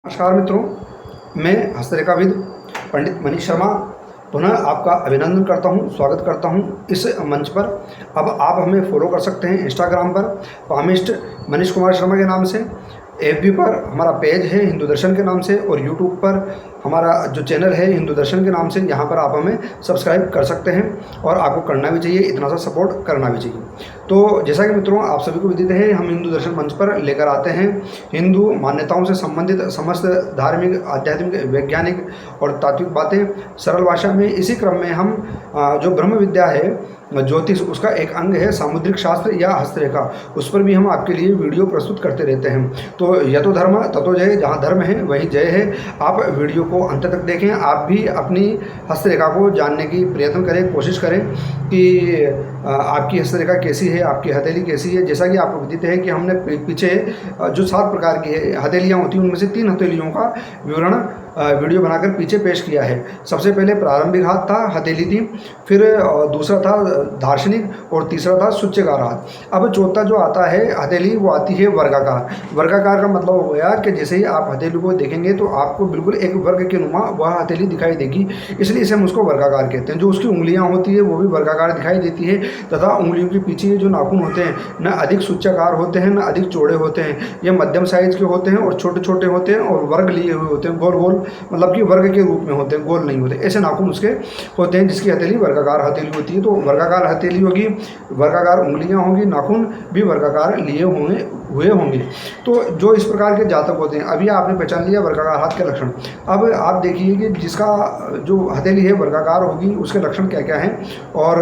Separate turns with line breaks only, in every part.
नमस्कार मित्रों, मैं हस्तरेखाविद पंडित मनीष शर्मा पुनः आपका अभिनंदन करता हूं, स्वागत करता हूं इस मंच पर। अब आप हमें फॉलो कर सकते हैं इंस्टाग्राम पर पामिस्ट मनीष कुमार शर्मा के नाम से, एफबी पर हमारा पेज है हिंदू दर्शन के नाम से, और यूट्यूब पर हमारा जो चैनल है हिंदू दर्शन के नाम से। यहाँ पर आप हमें सब्सक्राइब कर सकते हैं और आपको करना भी चाहिए, इतना सा सपोर्ट करना भी चाहिए। तो जैसा कि मित्रों आप सभी को विदित है, हम हिंदू दर्शन मंच पर लेकर आते हैं हिंदू मान्यताओं से संबंधित समस्त धार्मिक, आध्यात्मिक, वैज्ञानिक और तात्विक बातें सरल भाषा में। इसी क्रम में हम जो ब्रह्म विद्या है, ज्योतिष, उसका एक अंग है सामुद्रिक शास्त्र या हस्तरेखा, उस पर भी हम आपके लिए वीडियो प्रस्तुत करते रहते हैं। तो यतो धर्म ततो जय, जहाँ धर्म है वहीं जय है। आप वीडियो को अंत तक देखें, आप भी अपनी हस्तरेखा को जानने की प्रयत्न करें, कोशिश करें कि आपकी हस्तरेखा कैसी है, आपकी हथेली कैसी है। जैसा कि आपको विदित है कि हमने पीछे जो 7 प्रकार की हथेलियाँ होती हैं उनमें से 3 हथेलियों का विवरण वीडियो बनाकर पीछे पेश किया है। सबसे पहले प्रारंभिक हाथ था, हथेली थी, फिर दूसरा था दार्शनिक, और तीसरा था सूच्यकार हाथ। अब चौथा जो आता है हथेली, वो आती है वर्गाकार। वर्गाकार का मतलब हो गया कि जैसे ही आप हथेली को देखेंगे तो आपको बिल्कुल एक वर्ग के नुमा वह हथेली दिखाई देगी, इसलिए इसे हम उसको वर्गाकार कहते हैं। जो उसकी उंगलियां होती है वो भी वर्गाकार दिखाई देती है, तथा उंगलियों के पीछे जो नाखून होते हैं न अधिक सूच्यकार होते हैं न अधिक चौड़े होते हैं, ये मध्यम साइज के होते हैं और छोटे छोटे होते हैं और वर्ग लिए हुए होते हैं, गोल गोल, मतलब कि वर्ग के रूप में होते हैं, गोल नहीं होते। ऐसे नाखून उसके होते हैं जिसकी हथेली वर्गाकार हथेली होती है। तो वर्गाकार हथेली होगी, वर्गाकार उंगलियां होंगी, नाखून भी वर्गाकार लिए हुए होंगे। तो जो इस प्रकार के जातक होते हैं, अभी आपने पहचान लिया वर्गाकार हाथ के लक्षण। अब आप देखिए कि जिसका जो हथेली है वर्गाकार होगी उसके लक्षण क्या क्या हैं और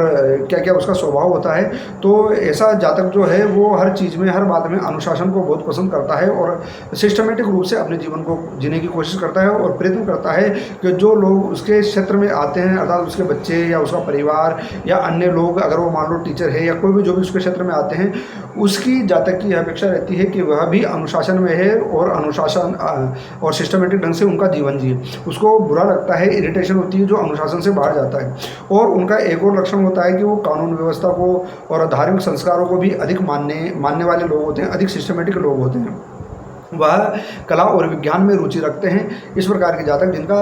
क्या क्या उसका स्वभाव होता है। तो ऐसा जातक जो है वो हर चीज़ में, हर बात में अनुशासन को बहुत पसंद करता है और सिस्टमेटिक रूप से अपने जीवन को जीने की कोशिश करता है और प्रयत्न करता है कि जो लोग उसके क्षेत्र में आते हैं, अर्थात उसके बच्चे या उसका परिवार या अन्य लोग, अगर वो मान लो टीचर है या कोई भी जो भी उसके क्षेत्र में आते हैं, उसकी जातक की अपेक्षा रहती है कि वह भी अनुशासन में है और अनुशासन और सिस्टमेटिक ढंग से उनका जीवन जिए। उसको बुरा लगता है, इरिटेशन होती है जो अनुशासन से बाहर जाता है। और उनका एक और लक्षण होता है कि वो कानून व्यवस्था को और धार्मिक संस्कारों को भी अधिक मानने वाले लोग होते हैं, अधिक सिस्टमेटिक लोग होते हैं। वह कला और विज्ञान में रुचि रखते हैं। इस प्रकार के जातक जिनका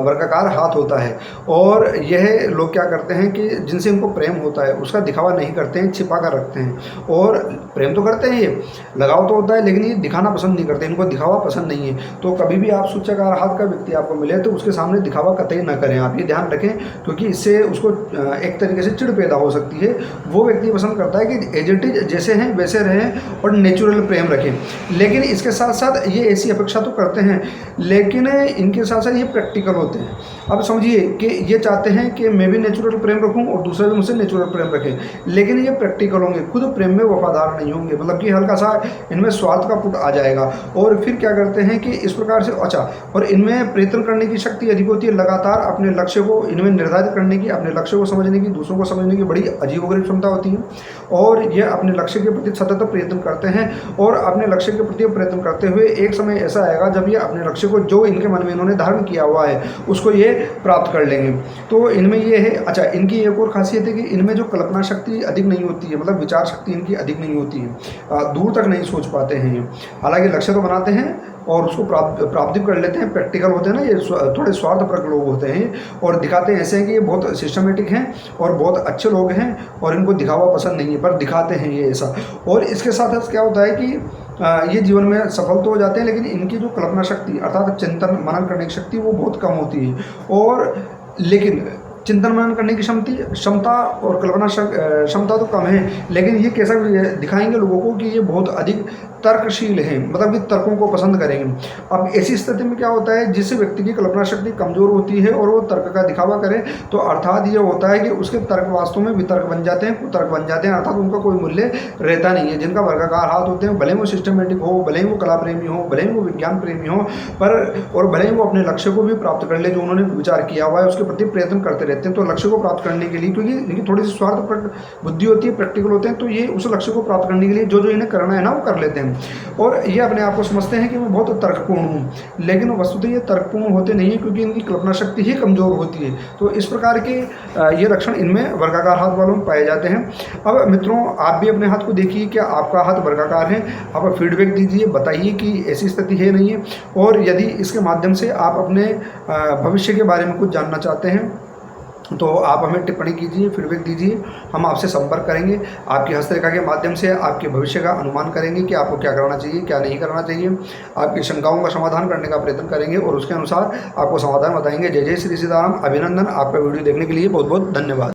वर्गाकार हाथ होता है, और यह लोग क्या करते हैं कि जिनसे इनको प्रेम होता है उसका दिखावा नहीं करते हैं, छिपा कर रखते हैं। और प्रेम तो करते हैं, ये लगाव तो होता है, लेकिन ये दिखाना पसंद नहीं करते, इनको दिखावा पसंद नहीं है। तो कभी भी आप सूच्यकार हाथ का व्यक्ति आपको मिले तो उसके सामने दिखावा कतई न करें, आप ये ध्यान रखें, क्योंकि इससे उसको एक तरीके से चिढ़ पैदा हो सकती है। वो व्यक्ति पसंद करता है कि एज इट इज जैसे हैं वैसे रहें और नेचुरल प्रेम रखें। लेकिन इसके साथ साथ ये ऐसी अपेक्षा तो करते हैं, लेकिन इनके साथ साथ ये प्रैक्टिकल होते हैं। अब समझिए कि ये चाहते हैं कि मैं भी नेचुरल प्रेम रखूं और दूसरे भी मुझसे नेचुरल प्रेम रखें, लेकिन ये प्रैक्टिकल होंगे, खुद प्रेम में वफादार नहीं होंगे, मतलब कि हल्का सा इनमें स्वार्थ का पुट आ जाएगा। और फिर क्या करते हैं कि इस प्रकार से और इनमें प्रयत्न करने की शक्ति अधिक होती है, लगातार अपने लक्ष्य को इनमें निर्धारित करने की, अपने लक्ष्य को समझने की, दूसरों को समझने की बड़ी अजीबोगरीब क्षमता होती है। और ये अपने लक्ष्य के प्रति सतत प्रयत्न करते हैं, और अपने लक्ष्य के प्रति प्रयत्न करते हुए एक समय ऐसा आएगा जब ये अपने लक्ष्य को, जो इनके मन में इन्होंने धारण किया हुआ है, उसको ये प्राप्त कर लेंगे। तो इनमें ये है, इनकी एक और खासियत है कि इनमें जो कल्पना शक्ति अधिक नहीं होती है, मतलब विचार शक्ति इनकी अधिक नहीं होती है, दूर तक नहीं सोच पाते हैं ये। हालांकि लक्ष्य तो बनाते हैं और उसको प्राप्ति कर लेते हैं, प्रैक्टिकल होते हैं ना, ये थोड़े स्वार्थपरक लोग होते हैं और दिखाते हैं ऐसे हैं कि ये बहुत सिस्टमेटिक हैं और बहुत अच्छे लोग हैं और इनको दिखावा पसंद नहीं है, पर दिखाते हैं ये ऐसा। और इसके साथ साथ क्या होता है कि ये जीवन में सफल तो हो जाते हैं, लेकिन इनकी जो कल्पना शक्ति अर्थात चिंतन मनन करने की शक्ति वो बहुत कम होती है। और लेकिन चिंतन मनन करने की क्षमता और कल्पना क्षमता तो कम है, लेकिन ये कैसा दिखाएंगे लोगों को कि ये बहुत अधिक तर्कशील हैं, मतलब कि तर्कों को पसंद करेंगे। अब ऐसी स्थिति में क्या होता है, जिस व्यक्ति की कल्पना शक्ति कमजोर होती है और वो तर्क का दिखावा करे, तो अर्थात ये होता है कि उसके तर्क वास्तव में वितर्क बन जाते हैं, कुतर्क बन जाते हैं, अर्थात उनका कोई मूल्य रहता नहीं है। जिनका वर्गाकार हाथ होते हैं, भले वो सिस्टमेटिक हो, भले ही वो कला प्रेमी हो, भले ही वो विज्ञान प्रेमी हो, और भले ही वो अपने लक्ष्य को भी प्राप्त कर ले, जो उन्होंने विचार किया हुआ है उसके प्रति प्रयत्न करते रहते हैं। तो लक्ष्य को प्राप्त करने के लिए, क्योंकि इनकी थोड़ी सी स्वार्थ बुद्धि होती है, प्रैक्टिकल होते हैं, तो ये उस लक्ष्य को प्राप्त करने के लिए जो जो इन्हें करना है ना वो कर लेते हैं। हैं और ये अपने आप को समझते हैं कि मैं बहुत तर्कपूर्ण हूँ, लेकिन वस्तुतः ये तर्कपूर्ण होते नहीं हैं, क्योंकि इनकी कल्पना शक्ति ही कमज़ोर होती है। तो इस प्रकार के ये लक्षण इनमें वर्गाकार हाथ वालों में पाए जाते हैं। अब मित्रों, आप भी अपने हाथ को देखिए, क्या आपका हाथ वर्गाकार है? आप फीडबैक दीजिए, बताइए कि ऐसी स्थिति है नहीं है, और यदि इसके माध्यम से आप अपने भविष्य के बारे में कुछ जानना चाहते हैं तो आप हमें टिप्पणी कीजिए, फीडबैक दीजिए, हम आपसे संपर्क करेंगे। आपकी हस्तरेखा के माध्यम से आपके भविष्य का अनुमान करेंगे कि आपको क्या करना चाहिए, क्या नहीं करना चाहिए। आपकी शंकाओं का समाधान करने का प्रयत्न करेंगे और उसके अनुसार आपको समाधान बताएंगे। जय जय श्री सीताराम। अभिनंदन। आपका वीडियो देखने के लिए बहुत बहुत धन्यवाद।